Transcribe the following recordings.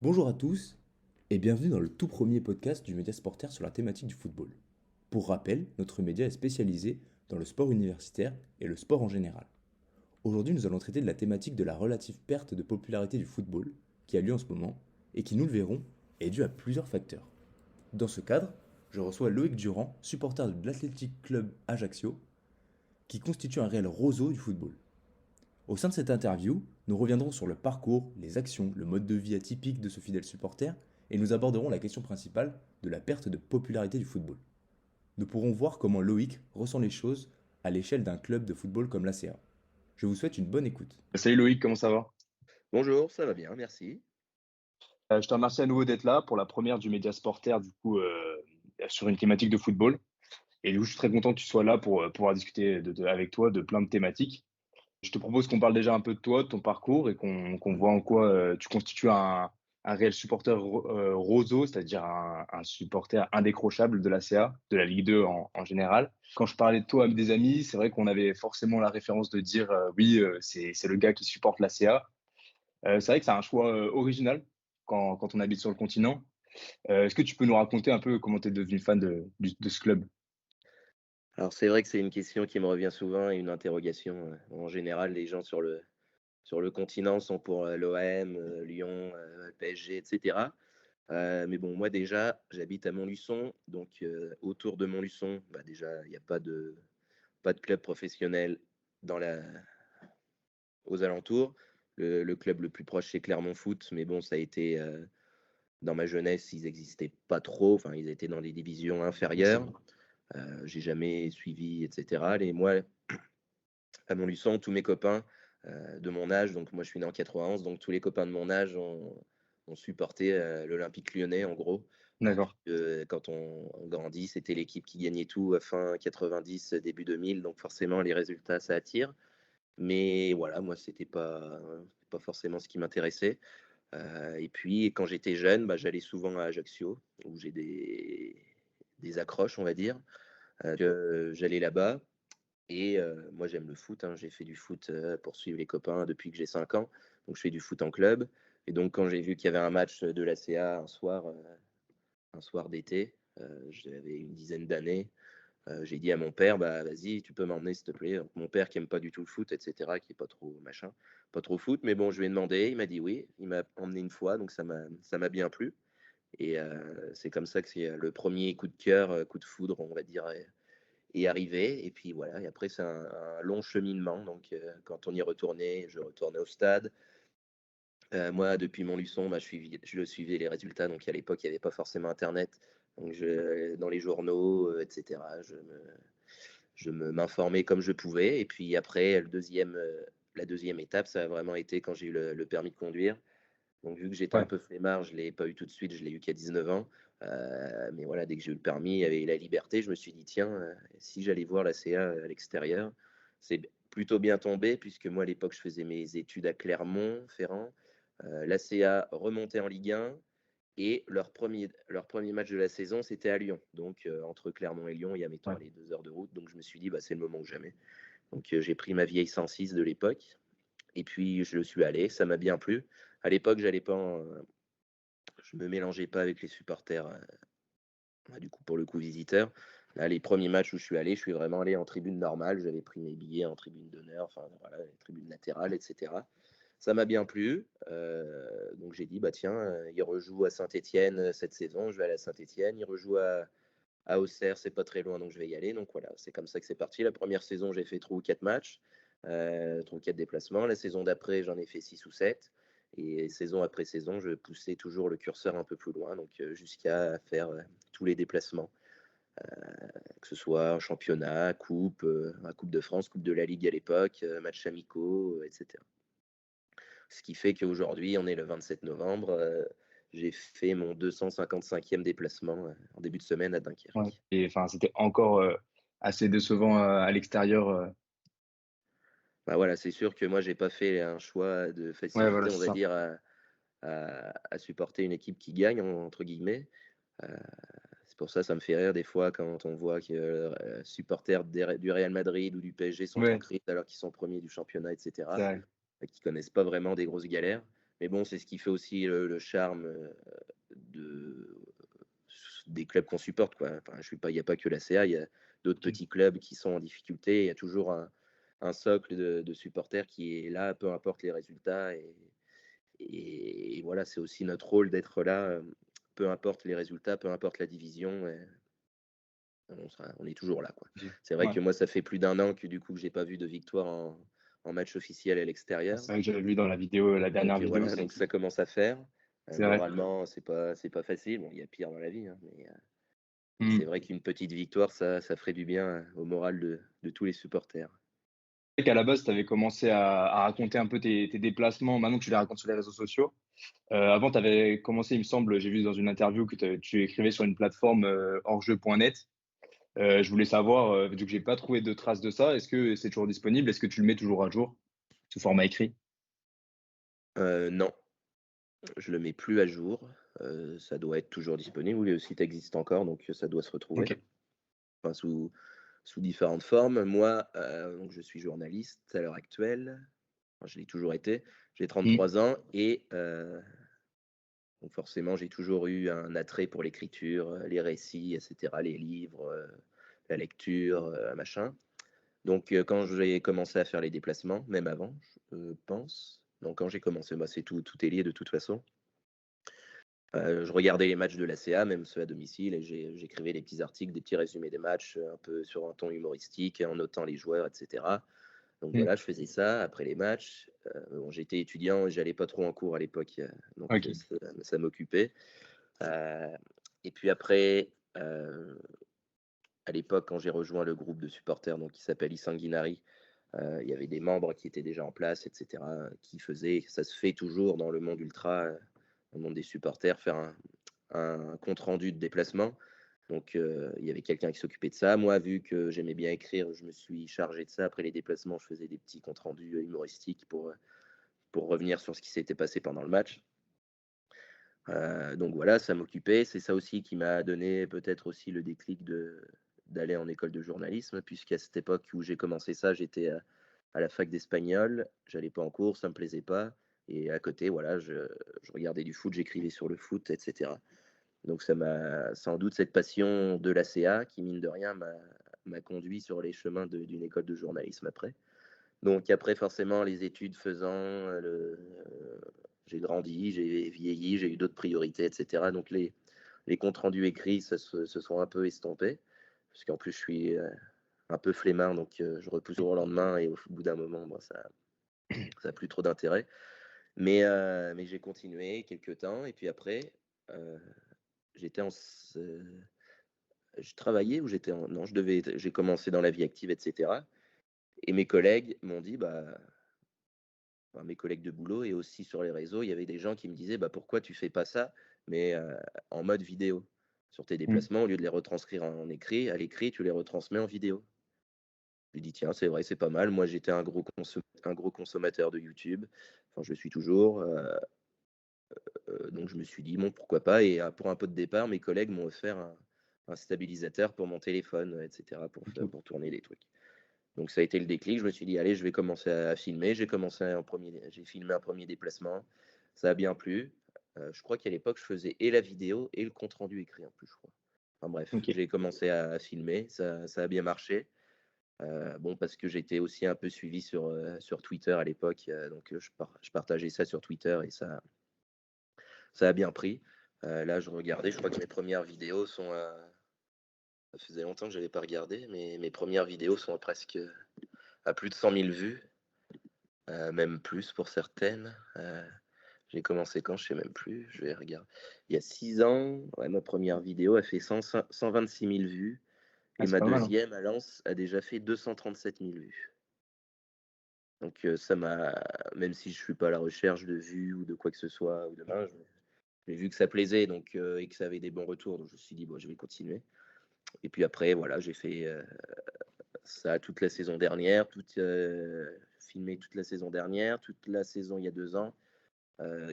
Bonjour à tous et bienvenue dans le tout premier podcast du Média Sportaire sur la thématique du football. Pour rappel, notre média est spécialisé dans le sport universitaire et le sport en général. Aujourd'hui, nous allons traiter de la thématique de la relative perte de popularité du football qui a lieu en ce moment et qui, nous le verrons, est due à plusieurs facteurs. Dans ce cadre, je reçois Loïc Durand, supporter de l'Athletic Club Ajaccio, qui constitue un réel roseau du football. Au sein de cette interview, nous reviendrons sur le parcours, les actions, le mode de vie atypique de ce fidèle supporter, et nous aborderons la question principale de la perte de popularité du football. Nous pourrons voir comment Loïc ressent les choses à l'échelle d'un club de football comme l'ACA. Je vous souhaite une bonne écoute. Salut Loïc, comment ça va? Bonjour, ça va bien, merci. Je te remercie à nouveau d'être là pour la première du Média Sportaire sur une thématique de football. Et du coup, je suis très content que tu sois là pour pouvoir discuter avec toi de plein de thématiques. Je te propose qu'on parle déjà un peu de toi, de ton parcours et qu'on voit en quoi tu constitues un réel supporter roseau, c'est-à-dire un supporter indécrochable de la CA, de la Ligue 2 en général. Quand je parlais de toi avec des amis, c'est vrai qu'on avait forcément la référence de dire oui, c'est le gars qui supporte la CA. C'est vrai que c'est un choix original quand on habite sur le continent. Est-ce que tu peux nous raconter un peu comment tu es devenu fan de ce club? Alors c'est vrai que c'est une question qui me revient souvent et une interrogation. En général, les gens sur le continent sont pour l'OM, Lyon, PSG, etc. Mais bon, moi déjà, j'habite à Montluçon, donc autour de Montluçon, bah, déjà, il n'y a pas de club professionnel dans aux alentours. Le club le plus proche, c'est Clermont Foot, mais bon, ça a été dans ma jeunesse, ils n'existaient pas trop, enfin, ils étaient dans des divisions inférieures. J'ai jamais suivi, etc. Et moi, à Montluçon, tous mes copains de mon âge, donc moi je suis né en 91, donc tous les copains de mon âge ont supporté l'Olympique lyonnais en gros. D'accord. Quand on grandit, c'était l'équipe qui gagnait tout à fin 90, début 2000, donc forcément les résultats ça attire. Mais voilà, moi c'était pas forcément ce qui m'intéressait. Et puis quand j'étais jeune, bah, j'allais souvent à Ajaccio, où j'ai des accroches, on va dire. J'allais là-bas et moi j'aime le foot, hein. J'ai fait du foot, pour suivre les copains depuis que j'ai 5 ans, donc je fais du foot en club et donc quand j'ai vu qu'il y avait un match de l'ACA un soir d'été, j'avais une dizaine d'années, j'ai dit à mon père: «Bah, vas-y, tu peux m'emmener s'il te plaît?» Donc mon père qui aime pas du tout le foot et cetera, qui est pas trop machin, pas trop foot, mais bon, je lui ai demandé, il m'a dit oui, il m'a emmené une fois, donc ça m'a bien plu et c'est comme ça que c'est le premier coup de cœur, coup de foudre, on va dire, est arrivé. Et puis voilà, et après, c'est un long cheminement. Donc, quand on y retournait, je retournais au stade. Moi, depuis Montluçon, bah, je suivais les résultats. Donc, à l'époque, il n'y avait pas forcément Internet. Donc, dans les journaux, etc., m'informais comme je pouvais. Et puis après, la deuxième étape, ça a vraiment été quand j'ai eu le permis de conduire. Donc, vu que j'étais un Ouais. peu flemmard, je ne l'ai pas eu tout de suite, je l'ai eu qu'à 19 ans. Mais voilà, dès que j'ai eu le permis et la liberté, je me suis dit, tiens, si j'allais voir la CA à l'extérieur, c'est plutôt bien tombé, puisque moi, à l'époque, je faisais mes études à Clermont-Ferrand. La CA remontait en Ligue 1 et leur premier match de la saison, c'était à Lyon. Donc, entre Clermont et Lyon, il y a, mettons, Ouais. allez, 2 heures de route. Donc, je me suis dit, bah, c'est le moment ou jamais. Donc, j'ai pris ma vieille 106 de l'époque. Et puis, je suis allé, ça m'a bien plu. À l'époque, je me mélangeais pas avec les supporters, bah, du coup, pour le coup, visiteurs. Là, les premiers matchs où je suis allé, je suis vraiment allé en tribune normale. J'avais pris mes billets en tribune d'honneur, enfin, voilà, les tribunes latérales, etc. Ça m'a bien plu. Donc, j'ai dit, bah, tiens, il rejoue à Saint-Étienne cette saison. Je vais aller à Saint-Étienne. Il rejoue à Auxerre, c'est pas très loin, donc je vais y aller. Donc, voilà, c'est comme ça que c'est parti. La première saison, j'ai fait 3 ou 4 matchs, 3 ou 4 déplacements. La saison d'après, j'en ai fait 6 ou 7. Et saison après saison, je poussais toujours le curseur un peu plus loin, donc jusqu'à faire tous les déplacements, que ce soit en championnat, coupe, la Coupe de France, Coupe de la Ligue à l'époque, matchs amicaux, etc. Ce qui fait qu'aujourd'hui, on est le 27 novembre, j'ai fait mon 255e déplacement en début de semaine à Ouais. Dunkerque. Et enfin, c'était encore assez décevant à l'extérieur. Bah voilà, c'est sûr que moi, j'ai pas fait un choix de Ouais, voilà, facilité, on c'est va ça. dire, à supporter une équipe qui gagne, entre guillemets. Euh, C'est pour ça, ça me fait rire des fois quand on voit que supporters du Real Madrid ou du PSG sont en Ouais, crise alors qu'ils sont premiers du championnat, c'est etc., vrai. et qui connaissent pas vraiment des grosses galères. Mais bon, c'est ce qui fait aussi le charme de, des clubs qu'on supporte, quoi. Enfin, il n'y a pas que la CA, il y a d'autres petits clubs qui sont en difficulté. Il y a toujours un socle de supporters qui est là, peu importe les résultats. Et voilà, c'est aussi notre rôle d'être là, peu importe les résultats, peu importe la division. On est toujours là, quoi. C'est vrai Ouais. que moi, ça fait plus d'1 an que du coup que j'ai pas vu de victoire en match officiel à l'extérieur. C'est vrai que j'avais vu dans la vidéo, la dernière Donc vidéo. voilà, donc ça commence à faire. C'est vrai. Moralement, c'est pas facile. Bon, il y a pire dans la vie, hein, mais Mm. c'est vrai qu'une petite victoire, ça ferait du bien au moral de tous les supporters. C'est vrai qu'à la base, tu avais commencé à raconter un peu tes déplacements. Maintenant, tu les racontes sur les réseaux sociaux. Avant, tu avais commencé, il me semble, j'ai vu dans une interview que tu écrivais sur une plateforme hors-jeu.net. Je voulais savoir, vu que j'ai pas trouvé de traces de ça, est-ce que c'est toujours disponible? Est-ce que tu le mets toujours à jour sous format écrit? Non, je le mets plus à jour. Ça doit être toujours disponible. Oui, le site existe encore, donc ça doit se retrouver. Ok. Enfin, sous différentes formes. Moi, donc je suis journaliste à l'heure actuelle. Enfin, je l'ai toujours été. J'ai Mm. 33 ans et donc forcément, j'ai toujours eu un attrait pour l'écriture, les récits, etc., les livres, la lecture, machin. Donc, quand j'ai commencé à faire les déplacements, même avant, je pense. Donc, quand j'ai commencé, bah, c'est tout est lié de toute façon. Je regardais les matchs de la CA, même ceux à domicile, et j'écrivais des petits articles, des petits résumés des matchs, un peu sur un ton humoristique, en notant les joueurs, etc. Donc Mm. voilà, je faisais ça après les matchs. Bon, j'étais étudiant et j'allais pas trop en cours à l'époque, donc Ok. ça m'occupait. Euh, et puis après, à l'époque, quand j'ai rejoint le groupe de supporters donc, qui s'appelle Isanguinari, il y avait des membres qui étaient déjà en place, etc., qui faisaient, ça se fait toujours dans le monde ultra, dans le monde des supporters, faire un compte-rendu de déplacement. Donc, il y avait quelqu'un qui s'occupait de ça. Moi, vu que j'aimais bien écrire, je me suis chargé de ça. Après les déplacements, je faisais des petits comptes rendus humoristiques pour revenir sur ce qui s'était passé pendant le match. Donc voilà, ça m'occupait. C'est ça aussi qui m'a donné peut-être aussi le déclic d'aller en école de journalisme, puisqu'à cette époque où j'ai commencé ça, j'étais à la fac d'espagnol. J'allais pas en cours, ça me plaisait pas. Et à côté, voilà, je regardais du foot, j'écrivais sur le foot, etc. Donc ça m'a sans doute cette passion de l'ACA qui, mine de rien, m'a conduit sur les chemins d'une école de journalisme après. Donc après, forcément, les études faisant, j'ai grandi, j'ai vieilli, j'ai eu d'autres priorités, etc. Donc les comptes rendus écrits se sont un peu estompés, parce qu'en plus je suis un peu flemmard, donc je repousse au lendemain et au bout d'un moment, bon, ça n'a plus trop d'intérêt. Mais j'ai continué quelques temps et puis après, euh, j'étais en, je travaillais ou j'étais en, non, j'ai commencé dans la vie active, etc. Et mes collègues m'ont dit, enfin, mes collègues de boulot et aussi sur les réseaux, il y avait des gens qui me disaient, pourquoi tu fais pas ça, mais en mode vidéo sur tes Mm. déplacements, au lieu de les retranscrire à l'écrit, tu les retransmets en vidéo. Je dis, tiens, c'est vrai, c'est pas mal. Moi, j'étais un gros consommateur de YouTube. Enfin, je le suis toujours. Donc, je me suis dit, bon, pourquoi pas. Et pour un pot de départ, mes collègues m'ont offert un stabilisateur pour mon téléphone, etc., Ok. pour tourner les trucs. Donc, ça a été le déclic. Je me suis dit, allez, je vais commencer à filmer. J'ai filmé un premier déplacement. Ça a bien plu. Je crois qu'à l'époque, je faisais et la vidéo et le compte-rendu écrit en plus, je crois. Enfin bref, Ok. j'ai commencé à filmer. Ça a bien marché. Bon, parce que j'étais aussi un peu suivi sur Twitter à l'époque, donc je partageais ça sur Twitter et ça a bien pris. Là, je regardais, je crois que mes premières vidéos sont ça faisait longtemps que je n'avais pas regardé, mais mes premières vidéos sont presque à plus de 100 000 vues, même plus pour certaines. J'ai commencé quand, je sais même plus, je vais regarder. Il y a 6 ans, ouais, ma première vidéo a fait 126 000 vues Ah, et c'est ma pas mal, hein. deuxième, à Lens, a déjà fait 237 000 vues. Donc ça m'a, même si je suis pas à la recherche de vues ou de quoi que ce soit ou de main, j'ai vu que ça plaisait donc et que ça avait des bons retours, donc je me suis dit bon, je vais continuer. Et puis après voilà, j'ai fait ça toute la saison dernière, filmé toute la saison dernière, toute la saison il y a 2 ans,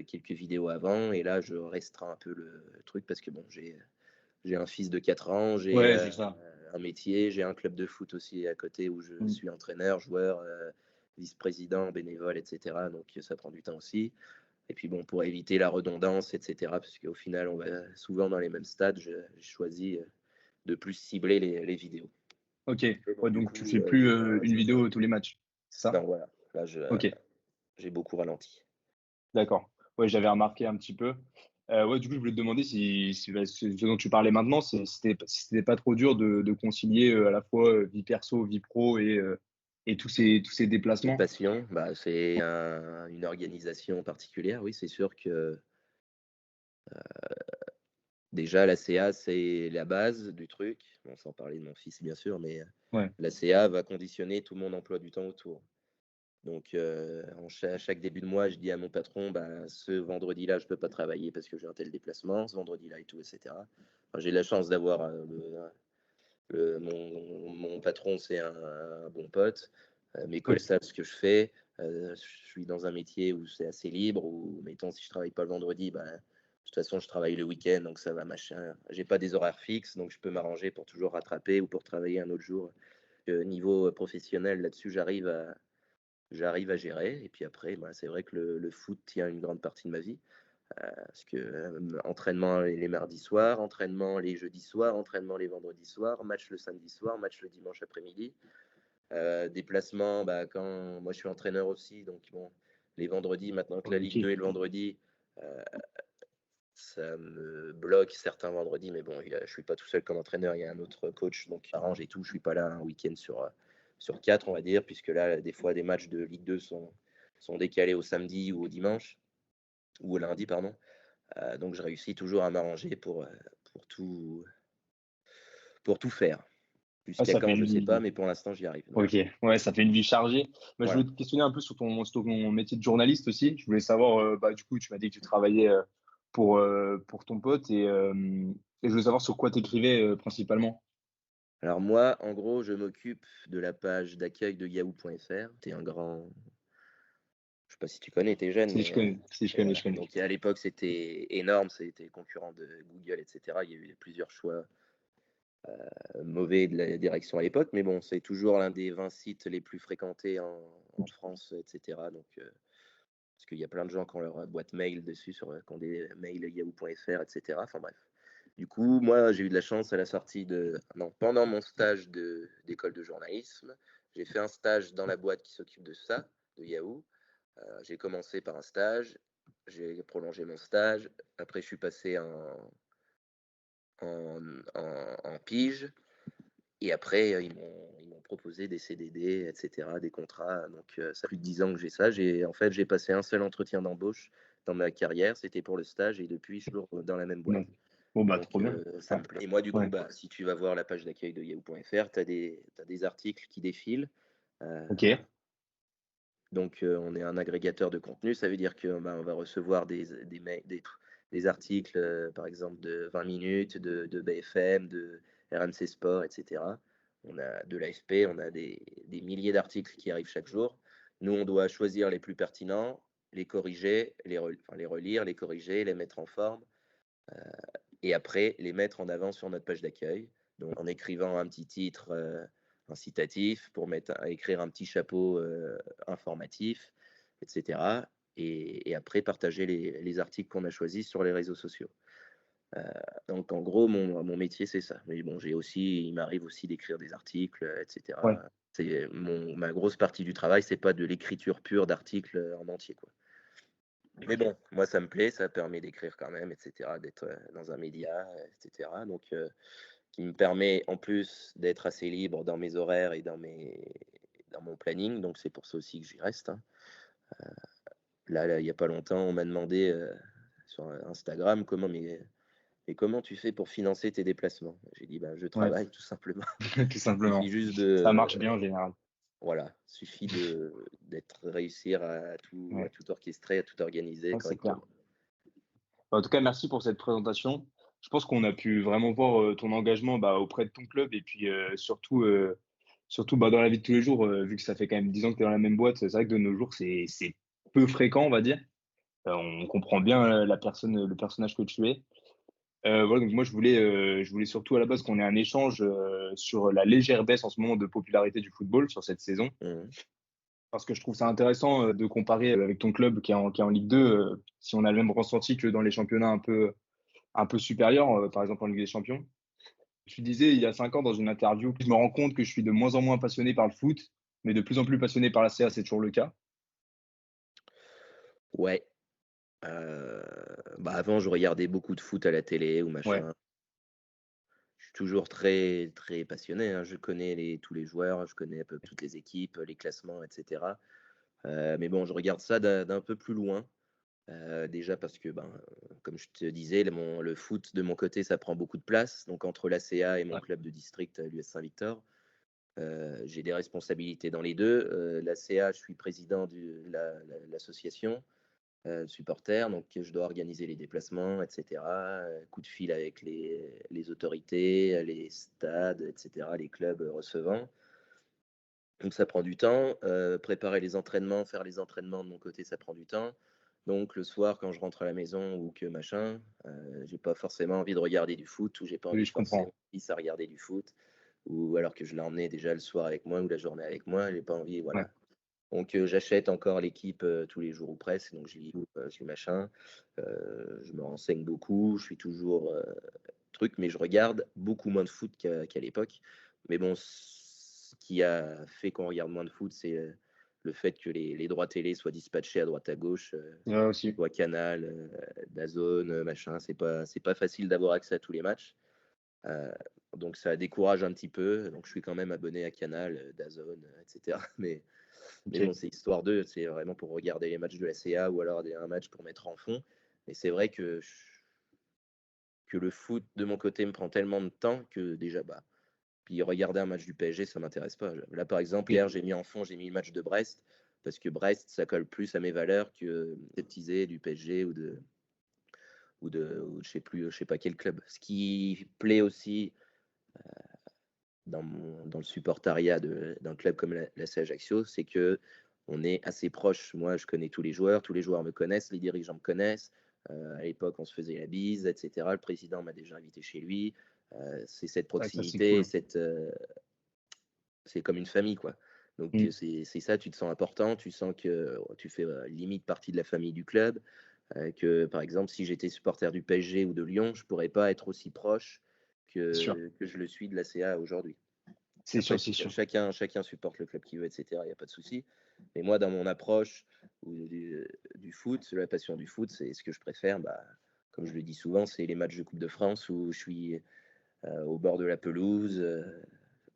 quelques vidéos avant et là je restreins un peu le truc parce que bon j'ai un fils de 4 ans, j'ai Ouais, c'est ça. un métier, j'ai un club de foot aussi à côté où je Mm. suis entraîneur, joueur, vice-président, bénévole, etc. Donc ça prend du temps aussi. Et puis bon, pour éviter la redondance, etc., parce qu'au final, on va souvent dans les mêmes stades, j'ai choisi de plus cibler les vidéos. Ok. Mais bon, Ouais, du donc tu coup, fais plus une vidéo tous les matchs, c'est ça? non, voilà, là, Ok, j'ai beaucoup ralenti. d'accord. Ouais, j'avais remarqué un petit peu. Ouais, du coup, je voulais te demander ce dont tu parlais maintenant, si c'était pas trop dur de concilier à la fois vie perso, vie pro et tous ces Les déplacements. passions, bah, c'est une organisation particulière, oui, c'est sûr que déjà la CA, c'est la base du truc, bon, sans parler de mon fils bien sûr, mais Ouais. la CA va conditionner tout mon emploi du temps autour. Donc, à chaque début de mois, je dis à mon patron, bah, ce vendredi-là, je ne peux pas travailler parce que j'ai un tel déplacement, ce vendredi-là et tout, etc. Enfin, j'ai la chance d'avoir mon patron, c'est un bon pote. Mes Oui. collègues savent ce que je fais. Je suis dans un métier où c'est assez libre, où, mettons, si je travaille pas le vendredi, bah, de toute façon, je travaille le week-end, donc ça va, machin. J'ai pas des horaires fixes, donc je peux m'arranger pour toujours rattraper ou pour travailler un autre jour. Niveau professionnel, là-dessus, j'arrive à gérer. Et puis après, bah, c'est vrai que le foot tient une grande partie de ma vie. Parce que entraînement les mardis soirs, entraînement les jeudis soirs, entraînement les vendredis soirs, match le samedi soir, match le dimanche après-midi. Déplacement, bah, quand moi je suis entraîneur aussi, donc bon, les vendredis, maintenant que la Ligue 2 Ok. est le vendredi, euh, ça me bloque certains vendredis, mais bon, je suis pas tout seul comme entraîneur, il y a un autre coach, donc il arrange et tout. Je suis pas là un week-end sur 4, on va dire, puisque là, des fois, des matchs de Ligue 2 sont décalés au samedi ou au dimanche, ou au lundi, pardon. Donc je réussis toujours à m'arranger pour tout faire. Ouais, Jusqu'à ça fait quand, je une ne sais pas, vie. mais pour l'instant, j'y arrive. Donc, Ok. Ouais, ça fait une vie chargée. Bah, je voilà. voulais te questionner un peu sur ton métier de journaliste aussi. Je voulais savoir, bah, du coup, tu m'as dit que tu travaillais pour ton pote et je voulais savoir sur quoi tu écrivais principalement. Alors moi, en gros, je m'occupe de la page d'accueil de yahoo.fr. T'es un grand... Je sais pas si tu connais, t'es jeune, Si je mais connais, si je connais, je voilà. connais. Donc à l'époque, c'était énorme. C'était concurrent de Google, etc. Il y a eu plusieurs choix mauvais de la direction à l'époque. Mais bon, c'est toujours l'un des 20 sites les plus fréquentés en France, etc. Donc, parce qu'il y a plein de gens qui ont leur boîte mail dessus, qui ont des mails yahoo.fr, etc. Enfin bref. Du coup, moi, j'ai eu de la chance à la sortie de... Non, pendant mon stage d'école de journalisme, j'ai fait un stage dans la boîte qui s'occupe de ça, de Yahoo. J'ai commencé par un stage, j'ai prolongé mon stage. Après, je suis passé en pige. Et après, ils m'ont proposé des CDD, etc., des contrats. Donc, ça fait plus de 10 ans que j'ai ça. En fait, j'ai passé un seul entretien d'embauche dans ma carrière. C'était pour le stage. Et depuis, je suis toujours dans la même boîte. Ouais. Bon, bah, Donc, trop bien. ça me plaît. Et moi, du coup, Ouais. bah, si tu vas voir la page d'accueil de yahoo.fr, tu as des articles qui défilent. Euh, Ok. donc, on est un agrégateur de contenu. Ça veut dire qu'on on va recevoir des articles, par exemple, de 20 minutes, de BFM, de RMC Sport, etc. On a de l'AFP, on a des milliers d'articles qui arrivent chaque jour. Nous, on doit choisir les plus pertinents, les corriger, les relire, les corriger, les mettre en forme, et après les mettre en avant sur notre page d'accueil. Donc, en écrivant un petit titre incitatif pour écrire un petit chapeau informatif, etc. Et après partager les articles qu'on a choisis sur les réseaux sociaux. Euh, donc en gros, mon métier, c'est ça. Mais bon, il m'arrive aussi d'écrire des articles, Ouais. etc. Ma grosse partie du travail, c'est pas de l'écriture pure d'articles en entier, quoi. Mais bon, moi, ça me plaît, ça permet d'écrire quand même, etc., d'être dans un média, etc. Donc, qui me permet en plus d'être assez libre dans mes horaires et dans mon planning. Donc, c'est pour ça aussi que j'y reste, hein. Là, il n'y a pas longtemps, on m'a demandé sur Instagram comment tu fais pour financer tes déplacements. J'ai dit, ben, je Ouais. travaille tout simplement. Tout Il suffit simplement. juste Ça marche bien en général. voilà, suffit réussir à Ouais. tout orchestrer, à tout organiser Ouais, c'est clair. correctement. En tout cas, merci pour cette présentation. Je pense qu'on a pu vraiment voir ton engagement bah, auprès de ton club et puis surtout bah, dans la vie de tous les jours, vu que ça fait quand même 10 ans que tu es dans la même boîte, c'est vrai que de nos jours, c'est peu fréquent, on va dire. On comprend bien le personnage que tu es. Voilà, donc moi, je voulais surtout à la base qu'on ait un échange sur la légère baisse en ce moment de popularité du football sur cette saison. Mhm. parce que je trouve ça intéressant de comparer avec ton club qui est en Ligue 2, si on a le même ressenti que dans les championnats un peu supérieurs, par exemple en Ligue des Champions. Tu disais il y a 5 ans dans une interview, je me rends compte que je suis de moins en moins passionné par le foot, mais de plus en plus passionné par la CA, c'est toujours le cas. Ouais, avant, je regardais beaucoup de foot à la télé ou Ouais, machin. Je suis toujours très, très passionné, hein. Je connais tous les joueurs, je connais un peu toutes les équipes, les classements, et cetera. Mais bon, je regarde ça d'un peu plus loin. Déjà parce que, comme je te disais, le foot de mon côté, ça prend beaucoup de place. Donc entre l'ACA et mon ouais, club de district, l'US Saint-Victor, j'ai des responsabilités dans les deux. L'ACA, je suis président de l'association supporters, donc je dois organiser les déplacements, etc. Coup de fil avec les autorités, les stades, etc., les clubs recevants. Donc ça prend du temps. Préparer les entraînements, faire les entraînements de mon côté, ça prend du temps. Donc le soir, quand je rentre à la maison ou que machin, j'ai pas forcément envie de regarder du foot ou j'ai pas oui, envie de je forcer comprends. mon fils à regarder du foot ou alors que je l'ai emmené déjà le soir avec moi ou la journée avec moi, j'ai pas envie, Ouais, voilà. Donc j'achète encore l'équipe tous les jours ou presque, donc je lis machin, je me renseigne beaucoup, je suis toujours truc, mais je regarde beaucoup moins de foot qu'à l'époque. Mais bon, ce qui a fait qu'on regarde moins de foot, c'est le fait que les droits télé soient dispatchés à droite à gauche, ouais aussi. soit Canal, DAZN, machin. C'est pas facile d'avoir accès à tous les matchs. Euh, donc ça décourage un petit peu. Donc je suis quand même abonné à Canal, DAZN, etc. Mais bon, OK. c'est histoire d'eux, c'est vraiment pour regarder les matchs de la CA ou alors un match pour mettre en fond. Mais c'est vrai que le foot de mon côté me prend tellement de temps que déjà, puis regarder un match du PSG, ça m'intéresse pas. Là, par exemple, Oui, hier, j'ai mis en fond, j'ai mis le match de Brest parce que Brest, ça colle plus à mes valeurs que baptisé du PSG ou je sais plus, je sais pas quel club. Ce qui plaît aussi dans le supportariat d'un club comme la C Ajaccio, c'est que on est assez proche. Moi, je connais tous les joueurs me connaissent, les dirigeants me connaissent. À l'époque, on se faisait la bise, etc. Le président m'a déjà invité chez lui. C'est cette ouais, ça c'est proximité, cool. c'est comme une famille, quoi. Donc Mmh. c'est ça, tu te sens important, tu sens que tu fais limite partie de la famille du club. Que par exemple, si j'étais supporter du PSG ou de Lyon, je pourrais pas être aussi proche C'est sûr, que je le suis de la CA aujourd'hui. c'est Après, sûr, c'est sûr. chacun supporte le club qu'il veut, etc. Il n'y a pas de souci. Mais moi, dans mon approche du foot, de la passion du foot, c'est ce que je préfère. Comme je le dis souvent, c'est les matchs de Coupe de France où je suis au bord de la pelouse.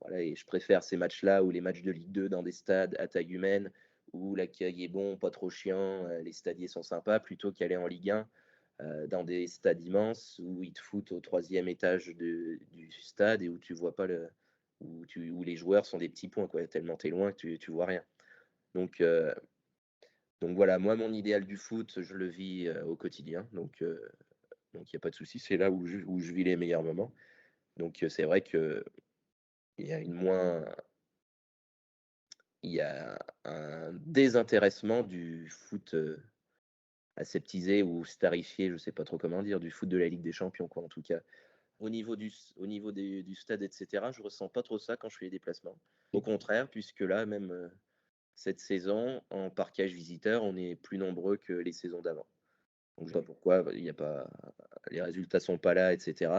Voilà, et je préfère ces matchs-là ou les matchs de Ligue 2 dans des stades à taille humaine où l'accueil est bon, pas trop chiant, les stadiers sont sympas, plutôt qu'aller en Ligue 1 dans des stades immenses où ils te foutent au troisième étage du stade et où tu vois pas où les joueurs sont des petits points, quoi, tellement t'es loin que tu vois rien. Donc, euh, donc voilà, moi mon idéal du foot, je le vis au quotidien, donc il n'y a pas de souci, c'est là où je vis les meilleurs moments. Donc c'est vrai que il y a une moins, il y a un désintéressement du foot aseptisé ou starifié, je sais pas trop comment dire, du foot de la Ligue des Champions, quoi, en tout cas. Au niveau du stade, etc., je ressens pas trop ça quand je fais les déplacements. Au contraire, puisque là, même cette saison, en parquage visiteur, on est plus nombreux que les saisons d'avant. Donc je sais pas pourquoi, il y a pas, les résultats sont pas là, etc.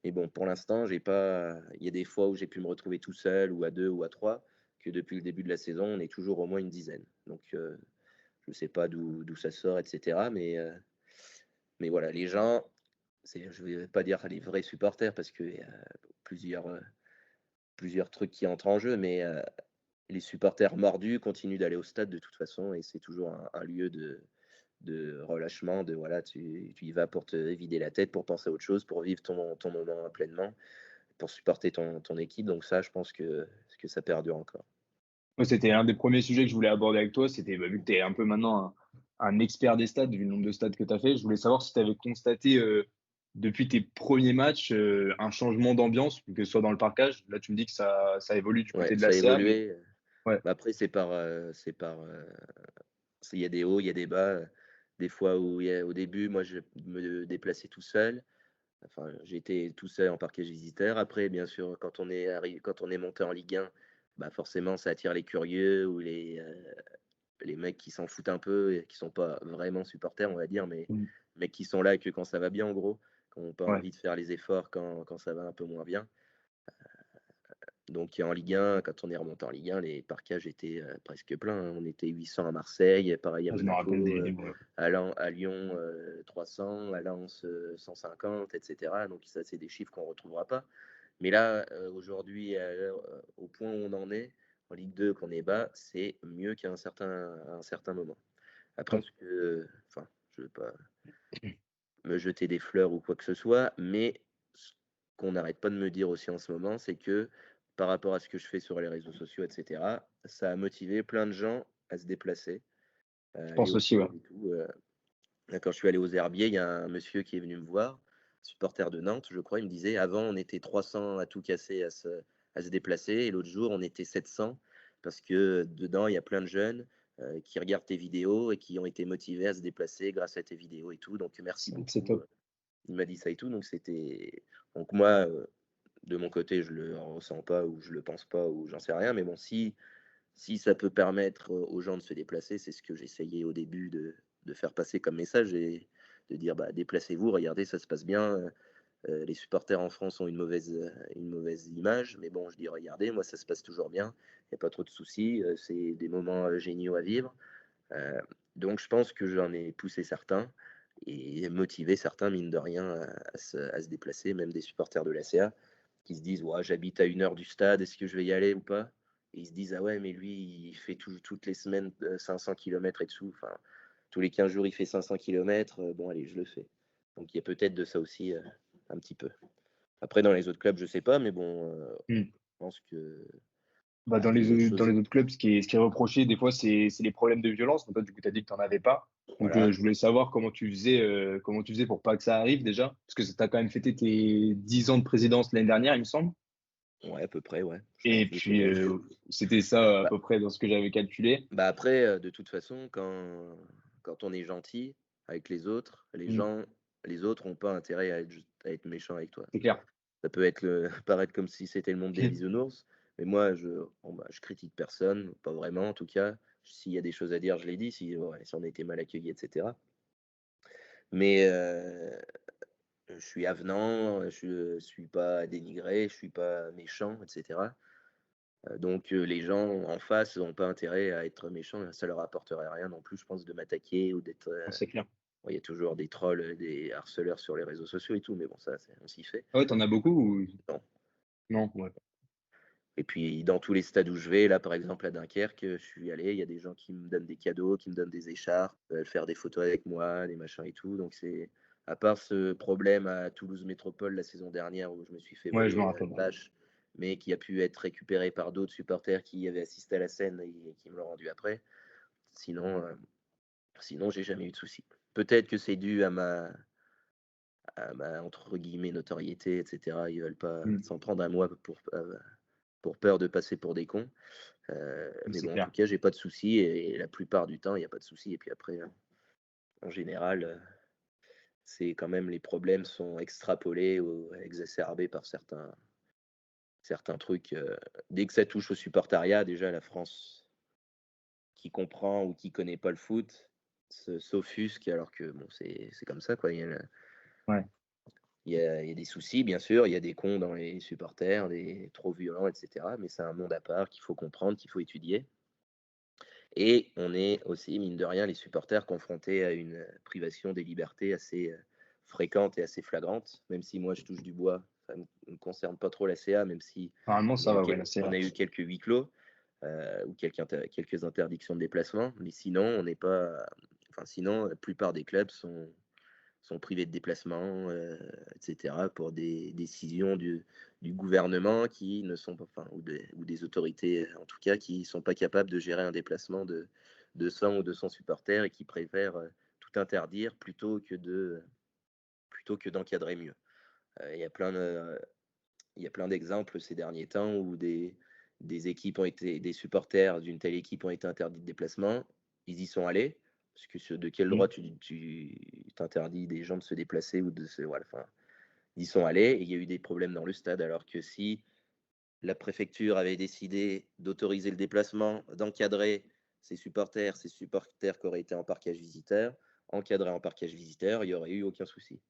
Mais bon, pour l'instant, j'ai pas. Il y a des fois où j'ai pu me retrouver tout seul, ou à deux, ou à trois, que depuis le début de la saison, on est toujours au moins une dizaine. Donc je sais pas d'où ça sort, etc. Mais voilà, les gens, je ne vais pas dire les vrais supporters parce qu'il y a plusieurs, plusieurs trucs qui entrent en jeu, mais les supporters mordus continuent d'aller au stade de toute façon et c'est toujours un lieu de relâchement, de voilà, tu y vas pour te vider la tête, pour penser à autre chose, pour vivre ton moment pleinement, pour supporter ton équipe. Donc ça, je pense que ça perdure encore. Moi, c'était un des premiers sujets que je voulais aborder avec toi. C'était, vu que tu es un peu maintenant un expert des stades, vu le nombre de stades que tu as fait, je voulais savoir si tu avais constaté depuis tes premiers matchs un changement d'ambiance, que ce soit dans le parcage. Là, tu me dis que ça évolue du Ouais, côté de la ça a CA, mais évolué. ouais, Après, il y a des hauts, il y a des bas. Des fois au début, moi, je me déplaçais tout seul. Enfin, j'étais tout seul en parquet visiteur. Après, bien sûr, quand on est monté en Ligue 1, forcément, ça attire les curieux ou les mecs qui s'en foutent un peu et qui sont pas vraiment supporters, on va dire, Mmh. mais qui sont là que quand ça va bien, en gros, qui ont pas Ouais. envie de faire les efforts quand ça va un peu moins bien. Donc en Ligue 1, quand on est remonté en Ligue 1, les parcages étaient, presque pleins, hein. On était 800 à Marseille, pareil à Ah, je me rappelle Monaco, ouais. À Lyon, 300, à Lens, 150 et cetera. Donc ça, c'est des chiffres qu'on ne retrouvera pas. Mais là, aujourd'hui, au point où on en est, en Ligue 2, qu'on est bas, c'est mieux à un certain moment. Après, Ouais. enfin, je ne veux pas me jeter des fleurs ou quoi que ce soit, mais ce qu'on n'arrête pas de me dire aussi en ce moment, c'est que par rapport à ce que je fais sur les réseaux sociaux, et cetera, ça a motivé plein de gens à se déplacer, Je aller pense au aussi, ouais. stade et tout. Là, quand je suis allé aux Herbiers, il y a un monsieur qui est venu me voir, supporter de Nantes, je crois. Il me disait, avant, on était 300 à tout casser, à se déplacer, et l'autre jour, on était 700, parce que dedans, il y a plein de jeunes qui regardent tes vidéos et qui ont été motivés à se déplacer grâce à tes vidéos et tout. Donc, merci C'est beaucoup. top. Il m'a dit ça et tout. Donc moi, de mon côté, je le ressens pas ou je le pense pas ou j'en sais rien. Mais bon, si ça peut permettre aux gens de se déplacer, c'est ce que j'essayais au début de faire passer comme message et de dire bah, déplacez-vous, regardez, ça se passe bien. Les supporters en France ont une mauvaise image, mais bon, je dis regardez, moi ça se passe toujours bien, il n'y a pas trop de soucis, c'est des moments géniaux à vivre. Euh, donc je pense que j'en ai poussé certains et motivé certains, mine de rien, à se déplacer, même des supporters de l'ACA qui se disent ouais, j'habite à 1 heure du stade, est-ce que je vais y aller ou pas? Et ils se disent ah ouais, mais lui, il fait toutes les semaines 500 km et dessous, enfin, tous les 15 jours, il fait 500 km, bon, allez, je le fais. Donc il y a peut-être de ça aussi, un petit peu. Après, dans les autres clubs, je sais pas, mais bon, Mmh. je pense que Bah, il y a d'autres dans choses. les autres clubs, ce qui est reproché, des fois, c'est les problèmes de violence. Mais toi, du coup, tu as dit que tu n'en avais pas. Donc, Voilà. je voulais savoir comment tu faisais pour pas que ça arrive déjà. Parce que tu as quand même fêté tes 10 ans de présidence l'année dernière, il me semble. Ouais, à peu près, ouais. Je Et pense, je sais puis, même. c'était ça à Bah, peu près dans ce que j'avais calculé. Bah après, de toute façon, quand on est gentil avec les autres, Mmh, les autres n'ont pas intérêt à être méchants avec toi. c'est clair. Ça peut paraître comme si c'était le monde des bisounours, mais moi, bon, bah, je critique personne, pas vraiment en tout cas. S'il y a des choses à dire, je les dis, si on a été mal accueillis, etc. Mais je suis avenant, je ne suis pas dénigré, je ne suis pas méchant, etc. Donc les gens en face n'ont pas intérêt à être méchants, ça leur apporterait rien non plus, je pense, de m'attaquer ou d'être. C'est clair. Bon, il y a toujours des trolls, des harceleurs sur les réseaux sociaux et tout, mais bon, ça, on s'y fait. Ah ouais, t'en as beaucoup ou... Non. Non, ouais. Et puis dans tous les stades où je vais, là par exemple à Dunkerque, je suis allé, il y a des gens qui me donnent des cadeaux, qui me donnent des écharpes, faire des photos avec moi, des machins et tout. Donc c'est à part ce problème à Toulouse Métropole la saison dernière où je me suis fait Ouais, je me voler rappelle. une bâche, mais qui a pu être récupéré par d'autres supporters qui avaient assisté à la scène et qui me l'ont rendu après. Sinon, sinon j'ai jamais eu de soucis. Peut-être que c'est dû à ma entre guillemets notoriété, etc. Ils veulent pas Mmh, s'en prendre à moi pour peur de passer pour des cons. Mais c'est bon, en tout clair. cas, j'ai pas de soucis et la plupart du temps, il y a pas de soucis. Et puis après, en général, c'est quand même les problèmes sont extrapolés ou exacerbés par certains trucs. Dès que ça touche au supportariat, déjà la France qui comprend ou qui connaît pas le foot s'offusque alors que bon, c'est comme ça quoi. Ouais, Il y a des soucis, bien sûr, il y a des cons dans les supporters, des trop violents, et cetera. Mais c'est un monde à part qu'il faut comprendre, qu'il faut étudier. Et on est aussi, mine de rien, les supporters confrontés à une privation des libertés assez fréquente et assez flagrante, même si moi je touche du bois, ça ne me concerne pas trop la CA, même si normalement, ça va, ouais, là, c'est on là. a eu quelques huis clos ou quelques interdictions de déplacement, mais sinon, on n'est pas. Enfin, sinon, la plupart des clubs sont privés de déplacement, etc., pour des décisions du gouvernement qui ne sont pas, enfin, ou des autorités en tout cas, qui ne sont pas capables de gérer un déplacement de 100 ou 200 supporters et qui préfèrent tout interdire plutôt que d'encadrer mieux. Il y a plein d'exemples ces derniers temps où des supporters d'une telle équipe ont été interdits de déplacement, ils y sont allés, parce que de quel Mmh. droit tu t'interdis des gens de se déplacer ou de se. Voilà, enfin, ils y sont allés et il y a eu des problèmes dans le stade, alors que si la préfecture avait décidé d'autoriser le déplacement, d'encadrer ces supporters qui auraient été en parquage visiteur, encadrés en parquage visiteur, il n'y aurait eu aucun souci.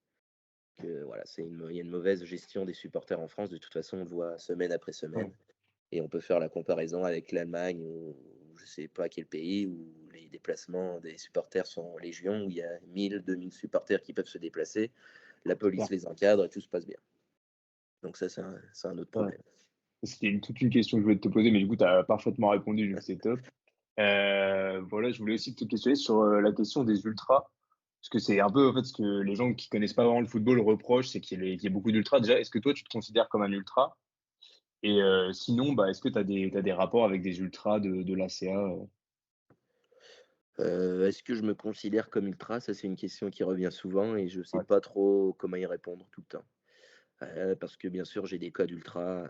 Voilà, il y a une mauvaise gestion des supporters en France. De toute façon, on le voit semaine après semaine. Et on peut faire la comparaison avec l'Allemagne ou je ne sais pas quel pays où les déplacements des supporters sont en légion, où il y a 1000, 2000 supporters qui peuvent se déplacer. La police les encadre et tout se passe bien. Donc ça, c'est un autre problème. C'était toute une question que je voulais te poser, mais du coup, tu as parfaitement répondu, donc c'est top. Voilà, je voulais aussi te questionner sur la question des ultras, parce que c'est un peu en fait ce que les gens qui connaissent pas vraiment le football reprochent, c'est qu'il y ait beaucoup d'ultras. Déjà, est-ce que toi, tu te considères comme un ultra? Et sinon, bah, est-ce que tu as des rapports avec des ultras de l'ACA? Est-ce que je me considère comme ultra? Ça, c'est une question qui revient souvent et je ne sais Ouais. pas trop comment y répondre tout le temps. Parce que bien sûr, j'ai des codes ultra,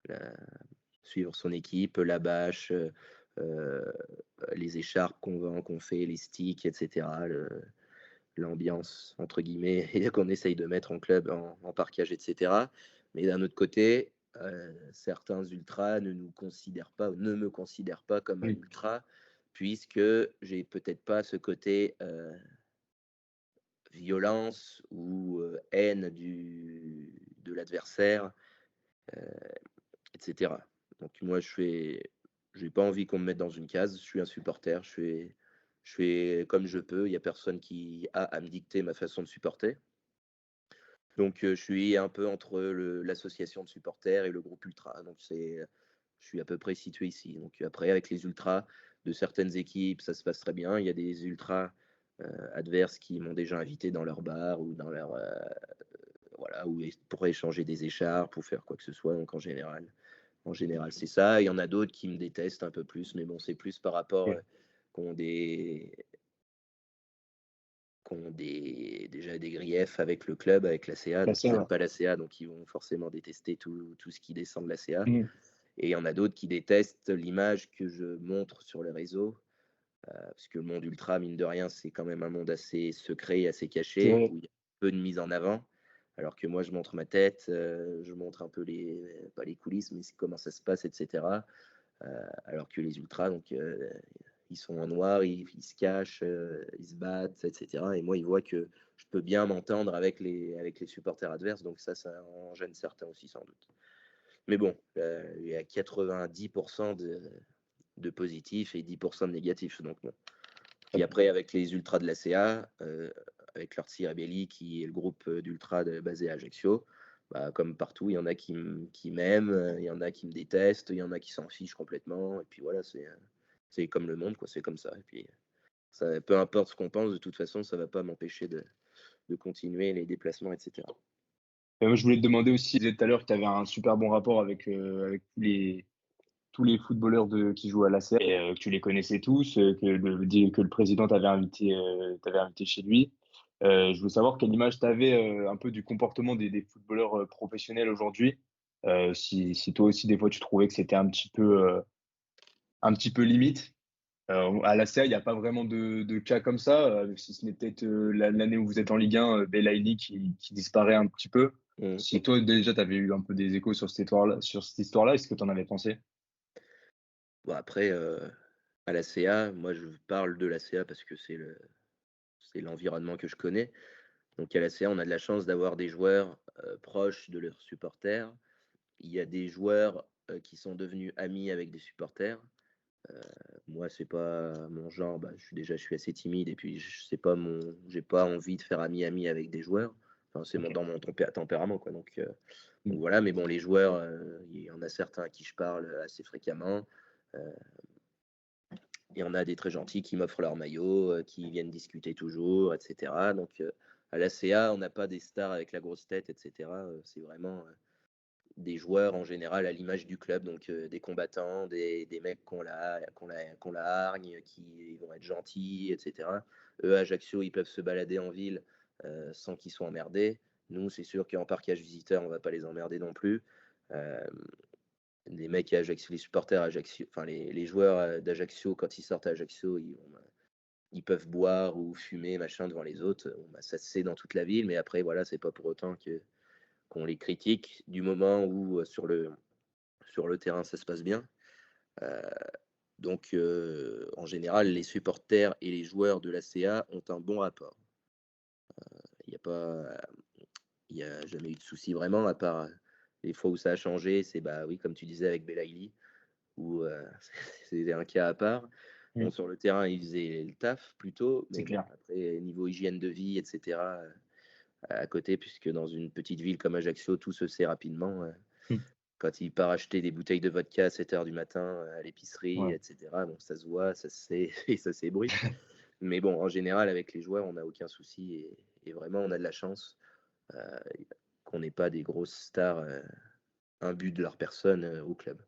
la suivre son équipe, la bâche, heu, les écharpes qu'on vend, qu'on fait, les sticks et cetera, l'ambiance entre guillemets et qu'on essaye de mettre en club, en parkage et cetera. Mais d'un autre côté, certains ultras ne nous considèrent pas ou ne me considèrent pas comme un Oui. ultra puisque j'ai peut-être pas ce côté, violence ou, haine de l'adversaire, heu et cetera. Donc moi, j'ai pas envie qu'on me mette dans une case. Je suis un supporter, je fais comme je peux. Il y a personne qui a à me dicter ma façon de supporter. Donc je suis un peu entre l'association de supporters et le groupe ultra. Donc je suis à peu près situé ici. Donc après, avec les ultras de certaines équipes, ça se passe très bien. Il y a des ultras, adverses qui m'ont déjà invité dans leur bar ou dans leur, voilà, ou pour échanger des écharpes, pour faire quoi que ce soit. Donc en général, c'est ça. Il y en a d'autres qui me détestent un peu plus, mais bon, c'est plus par rapport, Ok. qu'on déjà des griefs avec le club, avec la CA, donc ils L'ACA, n'aiment ouais. pas la CA, donc ils vont forcément détester tout ce qui descend de la CA. Mhm. Et il y en a d'autres qui détestent l'image que je montre sur les réseaux, parce que le monde ultra, mine de rien, c'est quand même un monde assez secret, assez C'est caché, vrai. où il y a peu de mise en avant. Alors que moi, je montre ma tête, je montre un peu pas les coulisses, mais comment ça se passe, etc. Alors que les ultras, donc, ils sont en noir, ils se cachent, ils se battent, etc. Et moi, ils voient que je peux bien m'entendre avec les supporters adverses, donc ça en gêne certains aussi, sans doute. Mais bon, il y a 90% de positifs et 10% de négatifs, donc bon. Puis après, avec les ultras de la CA, avec l'Orsi Rebelli, qui est le groupe d'ultras basé à Ajaccio, bah, comme partout, il y en a qui m'aiment, il y en a qui me détestent, il y en a qui s'en fichent complètement. Et puis voilà, c'est comme le monde, quoi, c'est comme ça. Et puis, ça, peu importe ce qu'on pense, de toute façon, ça ne va pas m'empêcher de continuer les déplacements, etc. Moi, je voulais te demander aussi, tu disais tout à l'heure que tu avais un super bon rapport avec tous les footballeurs qui jouent à la CR et que tu les connaissais tous, que le président t'avait invité chez lui. Je veux savoir quelle image tu avais un peu du comportement des footballeurs professionnels aujourd'hui. Si toi aussi, des fois, tu trouvais que c'était un petit peu limite. À la CA, il n'y a pas vraiment de cas comme ça, si ce n'est peut-être l'année où vous êtes en Ligue 1, Belaïli qui disparaît un petit peu. Mmh. Si toi, déjà, tu avais eu un peu des échos sur cette histoire-là, est-ce que tu en avais pensé? Bon, après, à la CA, moi, je parle de la CA parce que c'est l'environnement que je connais. Donc à la CA, on a de la chance d'avoir des joueurs, proches de leurs supporters. Il y a des joueurs, qui sont devenus amis avec des supporters. Moi, c'est pas mon genre, bah, je suis assez timide et puis c'est pas j'ai pas envie de faire ami avec des joueurs. Enfin, c'est Ok. dans mon tempérament, quoi. Mm. Donc voilà, mais bon, les joueurs, il y en a certains à qui je parle assez fréquemment. Heu, il y en a des très gentils qui m'offrent leur maillot, qui viennent discuter toujours, et cetera. Donc à la CA, on n'a pas des stars avec la grosse tête, et cetera. C'est vraiment, des joueurs en général à l'image du club, donc des combattants, des mecs qu'on la hargne, qui vont être gentils, et cetera. Eux, à Ajaccio, ils peuvent se balader en ville, sans qu'ils soient emmerdés. Nous, c'est sûr qu'en parkage visiteur, on va pas les emmerder non plus. Hem, les mecs à Ajaccio, les supporters à Ajaccio, enfin les joueurs, d'Ajaccio, quand ils sortent à Ajaccio, ils peuvent boire ou fumer, machin, devant les autres. Bon, bah, ça se sait dans toute la ville, mais après voilà, c'est pas pour autant qu'on les critique du moment où, sur le terrain, ça se passe bien. Heu, Donc, en général, les supporters et les joueurs de l'ACA ont un bon rapport. Il n'y a pas il y a jamais eu de souci vraiment, à part, les fois où ça a changé, c'est, bah, oui, comme tu disais avec Belaïli, où, c'est un cas à part. Bon, Mmh, sur le terrain, il faisait le taf plutôt, c'est mais bon, clair. après niveau hygiène de vie et cetera, à côté, puisque dans une petite ville comme Ajaccio, tout se sait rapidement, Mmh, quand il part acheter des bouteilles de vodka à 7 heures du matin, à l'épicerie ouais. et cetera, bon, ça se voit, ça se sait et ça s'ébruite. Mais bon, en général, avec les joueurs, on n'a aucun souci et vraiment, on a de la chance, heu, qu'on n'ait pas des grosses stars, imbus de leur personne, au club.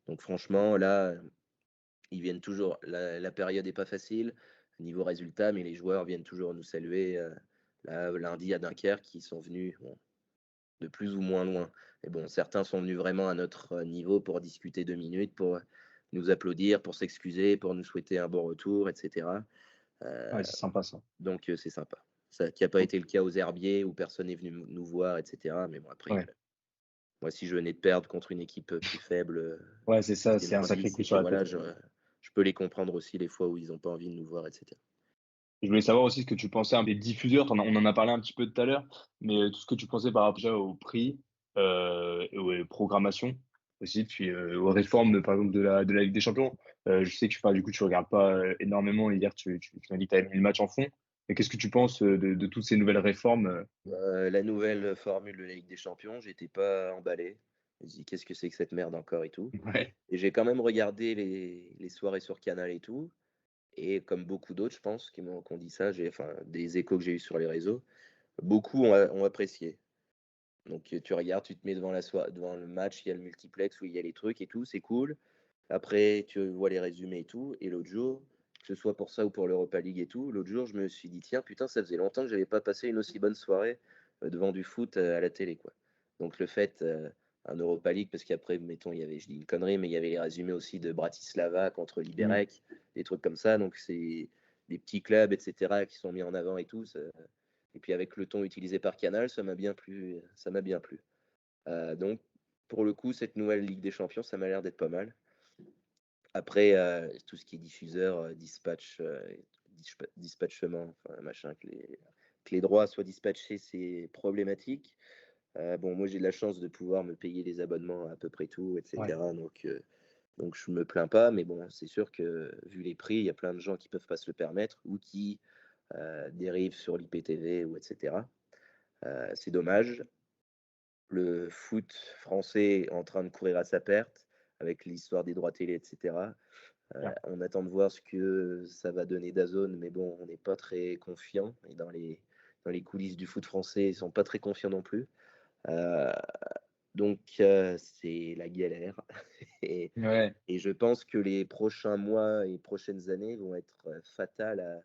Donc franchement, là, ils viennent toujours la période est pas facile niveau résultat, mais les joueurs viennent toujours nous saluer, là, lundi à Dunkerque, ils sont venus, bon, de plus ou moins loin. Mais bon, certains sont venus vraiment à notre niveau pour discuter 2 minutes, pour, nous applaudir, pour s'excuser, pour nous souhaiter un bon retour et cetera. Heu, Ouais, c'est sympa ça. donc c'est sympa. Ça qui a pas OK. été le cas aux Herbiers où personne n'est venu nous voir et cetera. Mais bon, après, Ouais. moi, si je venais de perdre contre une équipe, plus faible, Ouais, c'est qui ça, était c'est un moins sacré 10 coup et sur que la voilà, tête. je peux les comprendre aussi les fois où ils ont pas envie de nous voir et cetera. Je voulais savoir aussi ce que tu pensais un des diffuseurs, on en a parlé un petit peu tout à l'heure, mais tout ce que tu pensais par rapport déjà au prix, et aux programmations aussi, puis, aux réformes, par exemple, de la Ligue des Champions. Je sais que, enfin, du coup, tu regardes pas, énormément. Hier, tu m'as dit que tu avais mis le match en fond. Mais qu'est-ce que tu penses, de toutes ces nouvelles réformes, La nouvelle formule de la Ligue des Champions, j'étais pas emballé. Je me dis: «Qu'est-ce que c'est que cette merde encore et tout?» Ouais, Et j'ai quand même regardé les soirées sur Canal et tout et comme beaucoup d'autres, je pense, qui ont dit ça, enfin, des échos que j'ai eus sur les réseaux, beaucoup ont apprécié. Donc, tu regardes, tu te mets devant le match, il y a le multiplex où il y a les trucs et tout, c'est cool. Après, tu vois les résumés et tout et l'autre jour, que ce soit pour ça ou pour l'Europa League et tout, l'autre jour, je me suis dit: «Tiens, putain, ça faisait longtemps que j'avais pas passé une aussi bonne soirée, devant du foot, à la télé, quoi». Donc le fait, un Europa League parce qu'après, mettons, il y avait, je dis une connerie, mais il y avait les résumés aussi de Bratislava contre mmh, Liberec, des trucs comme ça, donc c'est des petits clubs et cetera qui sont mis en avant et tout, ça et puis avec le ton utilisé par Canal, ça m'a bien plu, ça m'a bien plu. Donc pour le coup, cette nouvelle Ligue des Champions, ça m'a l'air d'être pas mal. Après, tout ce qui est diffuseur, dispatchement, enfin machin, que les droits soient dispatchés, c'est problématique. Bon, moi, j'ai de la chance de pouvoir me payer les abonnements à peu près tout et ouais, cetera, donc je me plains pas, mais bon, c'est sûr que vu les prix, il y a plein de gens qui peuvent pas se le permettre ou qui, dérivent sur l'IPTV ou et cetera. C'est dommage. Le foot français est en train de courir à sa perte avec l'histoire des droits télé et cetera. clair. On attend de voir ce que ça va donner DAZN, mais bon, on n'est pas très confiant et dans les coulisses du foot français, ils sont pas très confiants non plus. Heu, donc c'est la galère et Ouais, et je pense que les prochains mois et prochaines années vont être, fatales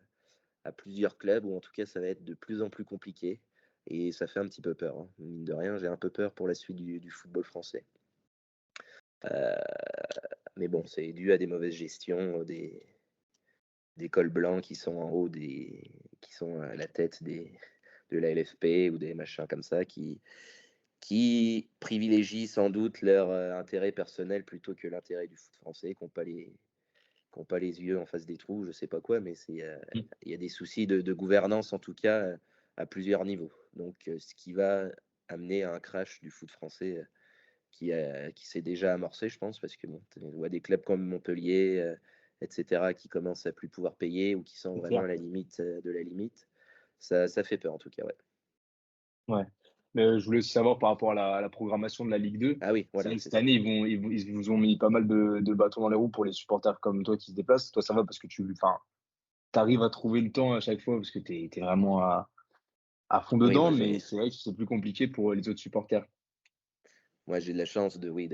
à plusieurs clubs ou en tout cas, ça va être de plus en plus compliqué et ça fait un petit peu peur, hein. Mine de rien, j'ai un peu peur pour la suite du football français. Heu, mais bon, c'est dû à des mauvaises gestions, des cols blancs qui sont en haut qui sont à la tête de la LFP ou des machins comme ça qui privilégient sans doute leur, intérêt personnel plutôt que l'intérêt du foot français, qui ont pas les yeux en face des trous, je sais pas quoi, mais mmh, il y a des soucis de gouvernance en tout cas, à plusieurs niveaux. Donc, ce qui va amener à un crash du foot français, qui s'est déjà amorcé, je pense, parce que bon, tu vois des clubs comme Montpellier, et cetera, qui commencent à plus pouvoir payer ou qui sont c'est vraiment clair. à la limite, de la limite. Ça fait peur en tout cas, ouais. Ouais. Mais, je voulais aussi savoir par rapport à la programmation de la Ligue 2. Ah oui, C'est voilà, vrai que c'est cette ça. année, ils vous ont mis pas mal de bâtons dans les roues pour les supporters comme toi qui se déplacent. Toi, ça va parce que enfin, tu arrives à trouver le temps à chaque fois parce que tu es vraiment à fond Oui, dedans, mais c'est vrai que c'est plus compliqué pour les autres supporters. moi j'ai de la chance oui,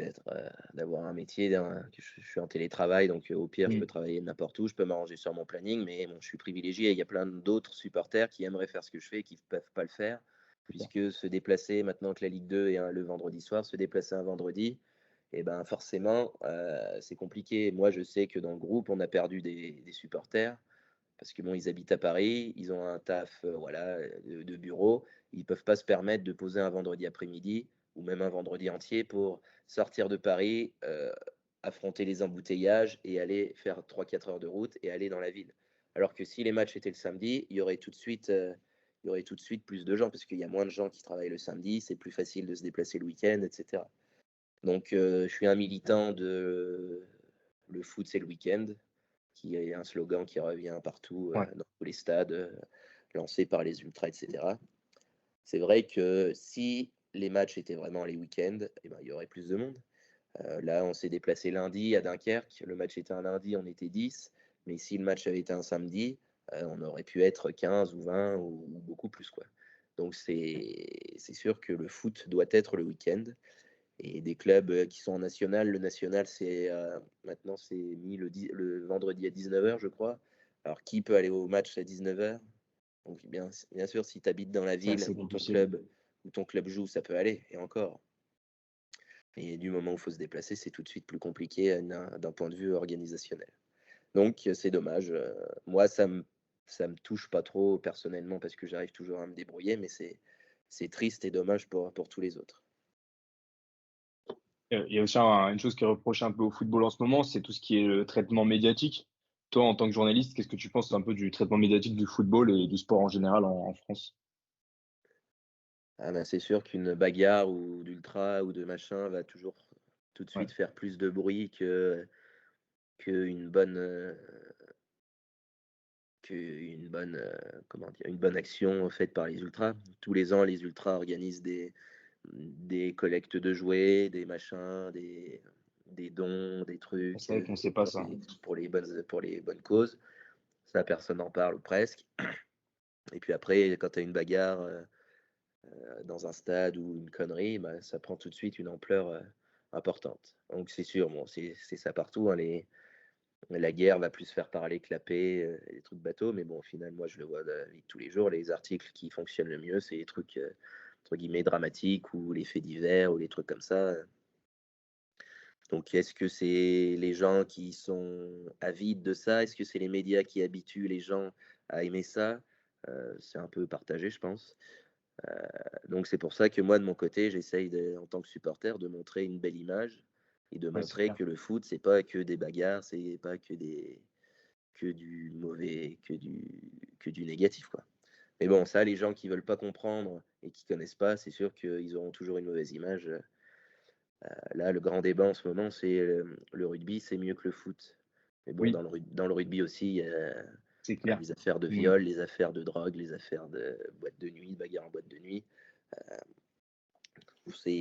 d'avoir un métier, que je suis en télétravail, donc au pire, je Mmh, peux travailler n'importe où, je peux m'arranger sur mon planning, mais bon, je suis privilégié. Il y a plein d'autres supporters qui aimeraient faire ce que je fais et qui ne peuvent pas le faire, c'est clair. puisque se déplacer maintenant que la Ligue 2 est le vendredi soir, se déplacer un vendredi, et ben forcément, c'est compliqué. Moi, je sais que dans le groupe, on a perdu des supporters parce que bon, ils habitent à Paris, ils ont un taf, voilà, de bureau. Ils peuvent pas se permettre de poser un vendredi après-midi ou même un vendredi entier pour sortir de Paris, affronter les embouteillages et aller faire 3-4 heures de route et aller dans la ville. Alors que si les matchs étaient le samedi, il y aurait tout de suite plus de gens parce qu'il y a moins de gens qui travaillent le samedi, c'est plus facile de se déplacer le week-end, etc. Donc, je suis un militant de le foot, c'est le week-end, qui est un slogan qui revient partout Ouais, dans tous les stades, lancé par les ultras, etc. C'est vrai que si les matchs étaient vraiment les week-ends, eh ben, il y aurait plus de monde. Là, on s'est déplacé lundi à Dunkerque. Le match était un lundi, on était 10. Mais si le match avait été un samedi, on aurait pu être 15 ou 20 ou beaucoup plus, quoi. Donc, c'est sûr que le foot doit être le week-end. Et des clubs qui sont en national, le national, maintenant, c'est mis le vendredi à 19h, je crois. Alors, qui peut aller au match à 19h? Donc, bien sûr, si tu habites dans la c'est ville assez compliqué. où ton club joue, ça peut aller, et encore. Et du moment où il faut se déplacer, c'est tout de suite plus compliqué d'un point de vue organisationnel. Donc, c'est dommage. Moi, ça me touche pas trop personnellement parce que j'arrive toujours à me débrouiller, mais c'est triste et dommage pour tous les autres. Il y a aussi une chose qui est reprochée un peu au football en ce moment, c'est tout ce qui est le traitement médiatique. Toi, en tant que journaliste, qu'est-ce que tu penses un peu du traitement médiatique du football et du sport en général en France? Ah ben, c'est sûr qu'une bagarre ou d'ultra ou de machin va toujours tout de Ouais, suite faire plus de bruit qu'une bonne, comment dire, une bonne action faite par les ultras. Tous les ans, les ultras organisent des collectes de jouets, des machins, des dons, des trucs c'est vrai qu'on ne sait pas ça. pour les bonnes causes. Ça, personne n'en parle ou presque. Et puis après, quand tu as une bagarre dans un stade ou une connerie, bah, ça prend tout de suite une ampleur importante. Donc c'est sûr, bon, c'est ça partout, hein, la guerre va plus faire parler que la paix, les trucs bateaux, mais bon, au final, moi, je le vois dans la vie de tous les jours. Les articles qui fonctionnent le mieux, c'est les trucs, entre guillemets, dramatiques ou les faits divers ou les trucs comme ça. Donc, est-ce que c'est les gens qui sont avides de ça? Est-ce que c'est les médias qui habituent les gens à aimer ça? C'est un peu partagé, je pense. Donc, c'est pour ça que moi, de mon côté, j'essaye, en tant que supporter, de montrer une belle image et de Ouais, c'est montrer clair. que le foot, c'est pas que des bagarres, c'est pas que du négatif, quoi. Mais bon, ça, les gens qui veulent pas comprendre et qui connaissent pas, c'est sûr qu'ils auront toujours une mauvaise image. Là, le grand débat en ce moment, c'est le rugby, c'est mieux que le foot. Mais bon, Oui, dans le rugby aussi, il y a c'est clair. les affaires de Mm. viol, les affaires de drogue, les affaires de boîte de nuit, bagarre en boîte de nuit.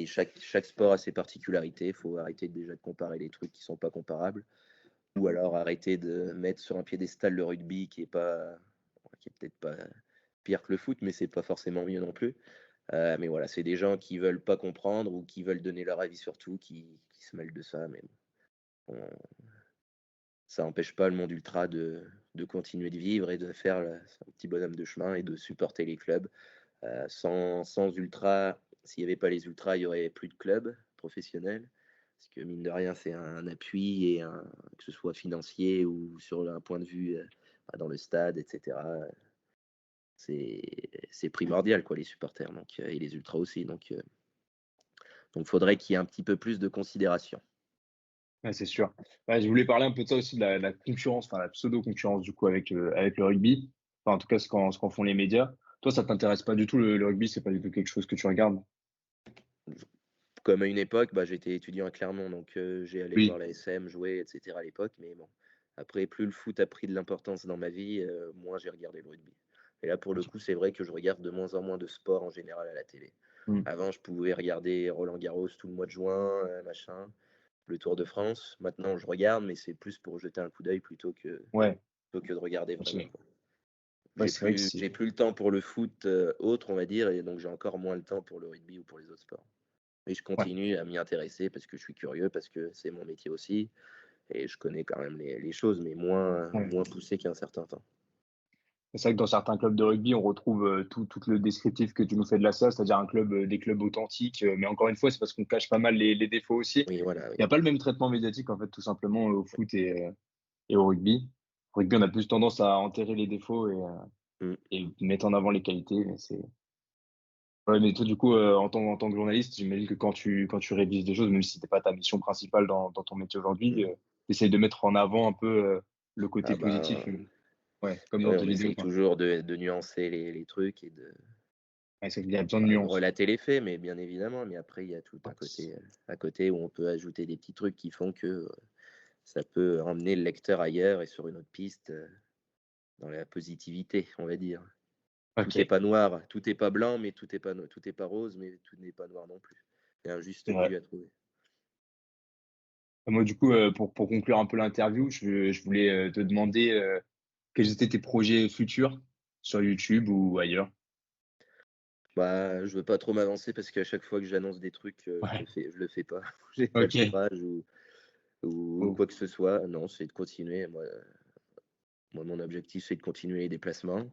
Chaque sport a ses particularités. Il faut arrêter déjà de comparer les trucs qui sont pas comparables. Ou alors arrêter de mettre sur un piédestal le rugby qui est peut-être pas pire que le foot, mais c'est pas forcément mieux non plus. Mais voilà, c'est des gens qui veulent pas comprendre ou qui veulent donner leur avis sur tout, qui se mêlent de ça. Mais bon, ça n'empêche pas le monde ultra de continuer de vivre et de faire un petit bonhomme de chemin et de supporter les clubs. Sans ultra, s'il n'y avait pas les ultras, il n'y aurait plus de clubs professionnels. Parce que mine de rien, c'est un appui, que ce soit financier ou sur un point de vue dans le stade, etc. C'est primordial, quoi, les supporters et les ultras aussi. Donc faudrait qu'il y ait un petit peu plus de considération. Ouais, c'est sûr. Ouais, je voulais parler un peu de ça aussi, de la concurrence, enfin la pseudo-concurrence du coup avec le rugby. Enfin, en tout cas, ce qu'en font les médias. Toi, ça t'intéresse pas du tout le rugby, c'est pas du tout quelque chose que tu regardes. Comme à une époque, bah, j'étais étudiant à Clermont, donc j'ai allé voir Oui, la SM jouer, etc. à l'époque. Mais bon, après, plus le foot a pris de l'importance dans ma vie, moins j'ai regardé le rugby. Et là, pour le coup, c'est vrai que je regarde de moins en moins de sport en général à la télé. mm. Avant, je pouvais regarder Roland Garros tout le mois de juin, machin, le Tour de France. Maintenant, je regarde, mais c'est plus pour jeter un coup d'œil Ouais, plutôt que de regarder vraiment, ok. quoi. Ouais, c'est vrai que J'ai c'est. plus le temps pour le foot autre, on va dire, et donc j'ai encore moins le temps pour le rugby ou pour les autres sports. Mais je Ouais. continue à m'y intéresser parce que je suis curieux, parce que c'est mon métier aussi, et je connais quand même les choses, mais Ouais. moins poussé qu'un certain temps. C'est vrai que dans certains clubs de rugby, on retrouve tout le descriptif que tu nous fais de la ça, c'est-à-dire des clubs authentiques. Mais encore une fois, c'est parce qu'on cache pas mal les défauts aussi. Oui, voilà, Il oui. n'y a pas le même traitement médiatique, en fait, tout simplement, au foot et au rugby. Au rugby, on a plus tendance à enterrer les défauts Mm. et mettre en avant les qualités. Ouais, mais toi, du coup, en tant que journaliste, j'imagine que quand tu rédiges des choses, même si c'était pas ta mission principale dans ton métier aujourd'hui, Mmh. tu essayes de mettre en avant un peu le côté Ah positif. ben, Ouais, comme dans ouais, tes on vidéos, essaye quoi. toujours de nuancer les trucs et de Ouais, c'est qu'il y a besoin de bah, de nuances. relater les faits, mais bien évidemment, mais après il y a tout un côté, à côté où on peut ajouter des petits trucs qui font que, ça peut emmener le lecteur ailleurs et sur une autre piste, dans la positivité, on va dire. Tout est Ok, pas noir, tout est pas blanc, mais tout est pas rose, mais tout n'est pas noir non plus. Il y a un juste c'est vrai. milieu à trouver. Moi, du coup, pour conclure un peu l'interview, je voulais te demander quels étaient tes projets futurs sur YouTube ou ailleurs. Bah, je veux pas trop m'avancer parce qu'à chaque fois que j'annonce des trucs, Ouais, je le fais pas. J'ai pas le ok. courage ou Oh, quoi que ce soit. Non, c'est de continuer. Moi, mon objectif, c'est de continuer les déplacements.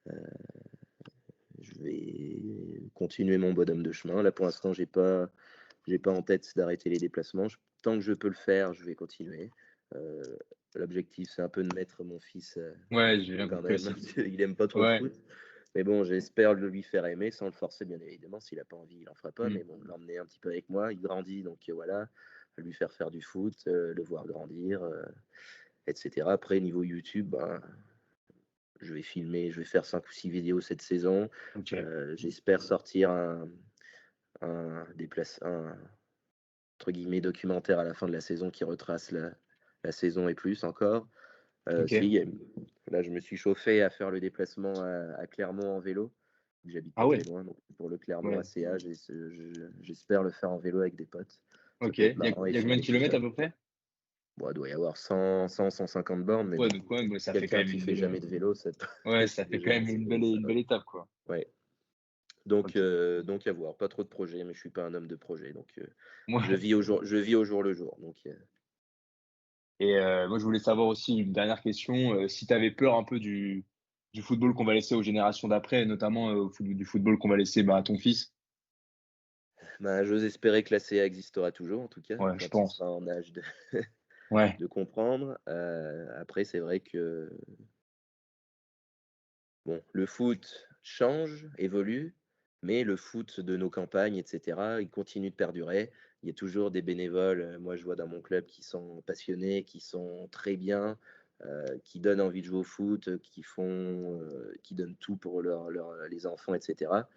Heu, je vais continuer mon bonhomme de chemin. Là, pour l'instant, j'ai pas en tête d'arrêter les déplacements. Tant que je peux le faire, je vais continuer. Heu, l'objectif, c'est un peu de mettre mon fils, ouais, j'ai bien quand compris même. aussi. Il aime pas trop le Ouais. foot. Mais bon, j'espère le lui faire aimer sans le forcer, bien évidemment. S'il a pas envie, il en fera pas. Hmm. Mais bon, l'emmener un petit peu avec moi. Il grandit, donc voilà, lui faire du foot, le voir grandir, et cetera. Après, niveau YouTube, ben, je vais faire 5 ou 6 vidéos cette saison. Ok, J'espère sortir un entre guillemets «documentaire» à la fin de la saison qui retrace la saison et plus encore. ok. Si, là, je me suis chauffé à faire le déplacement à Clermont en vélo. J'habite Ah pas ouais, très loin, donc pour le Clermont ouais. ACA, j'espère le faire en vélo avec des potes. Ça Ok. peut être Il marrant et y a combien de filmer tout kilomètres ça. à peu près? Bon, il doit y avoir 150 bornes, mais Ouais, bon, donc quand même, ouais, ça fait quand quelqu'un même qui une fait belle. jamais de vélo, ça Ouais, ça c'est fait déjà quand même assez gros, ça, une ouais. belle étape, quoi. Ouais. Ok. Donc à voir. Pas trop de projets, mais je suis pas un homme de projet, donc Ouais. je vis au jour le jour, donc Et moi, je voulais savoir aussi une dernière question, si tu avais peur un peu du football qu'on va laisser aux générations d'après, notamment du football qu'on va laisser bah, à ton fils. bah, j'ose espérer que la CA existera toujours, en tout cas, Ouais, je quand il pense. sera en âge de Ouais. de comprendre. Après, c'est vrai que, bon, le foot change, évolue, mais le foot de nos campagnes et cetera, il continue de perdurer. Il y a toujours des bénévoles, moi je vois dans mon club qui sont passionnés, qui sont très bien, qui donnent envie de jouer au foot, qui donnent tout pour les enfants et cetera.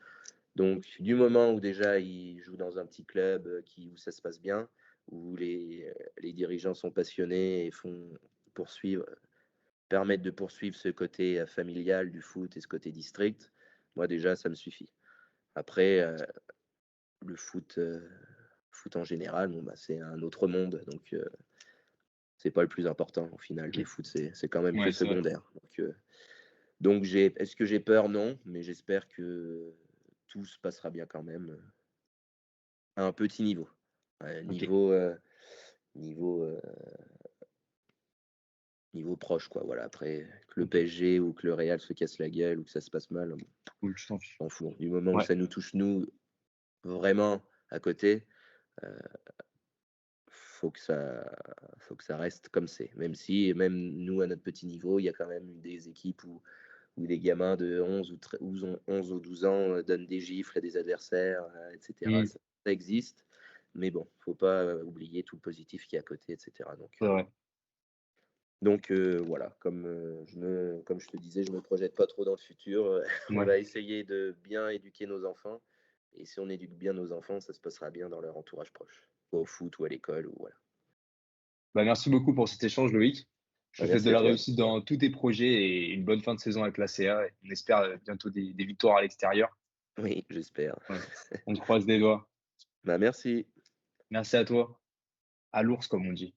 Donc du moment où déjà ils jouent dans un petit club, où ça se passe bien, où les dirigeants sont passionnés et poursuivre permettre de poursuivre ce côté, familial du foot et ce côté district, moi déjà ça me suffit. Après, le foot en général, bon, bah, c'est un autre monde, donc c'est pas le plus important au final. Le Ok. foot, c'est quand même que Ouais, c'est vrai. secondaire. Donc est-ce que j'ai peur? Non, mais j'espère que tout se passera bien quand même, à un petit niveau. Ok. Niveau, niveau proche quoi, voilà. Après que le Ok. PSG ou que le Real se casse la gueule ou que ça se passe mal, Cool, tu t'en fiches. on s'en fout. Du moment où Ouais. ça nous touche nous, vraiment à côté, heu, faut que ça faut que ça reste comme c'est. Même nous à notre petit niveau, il y a quand même des équipes où des gamins de 11 ou 12 ans, donnent des gifles à des adversaires, et cetera. Hmm, Ça existe, mais bon, faut pas, oublier tout le positif qui est à côté et cetera. c'est vrai. Donc voilà, comme je te disais, je me projette pas trop dans le futur, on Ouais. va essayer de bien éduquer nos enfants et si on éduque bien nos enfants, ça se passera bien dans leur entourage proche, au foot ou à l'école ou voilà. Bah, merci beaucoup pour cet échange, Loïc. Je Bah, te souhaite de merci à la toi. réussite dans tous tes projets et une bonne fin de saison avec la CA. Et on espère bientôt des victoires à l'extérieur. Oui, j'espère. Ouais. On croise les doigts. Bah, merci. Merci à toi. À l'ours, comme on dit.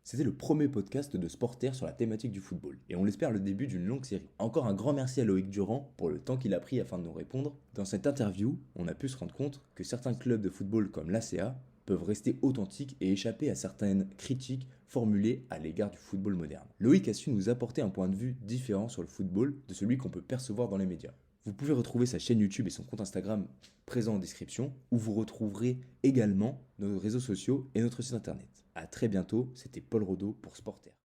C'était le premier podcast de Sporter sur la thématique du football, et on l'espère le début d'une longue série. Encore un grand merci à Loïc Durand pour le temps qu'il a pris afin de nous répondre. Dans cette interview, on a pu se rendre compte que certains clubs de football comme l'ACA peuvent rester authentiques et échapper à certaines critiques formulées à l'égard du football moderne. Loïc a su nous apporter un point de vue différent sur le football de celui qu'on peut percevoir dans les médias. Vous pouvez retrouver sa chaîne YouTube et son compte Instagram présent en description, où vous retrouverez également nos réseaux sociaux et notre site internet. A très bientôt, c'était Paul Rodeau pour Sporter.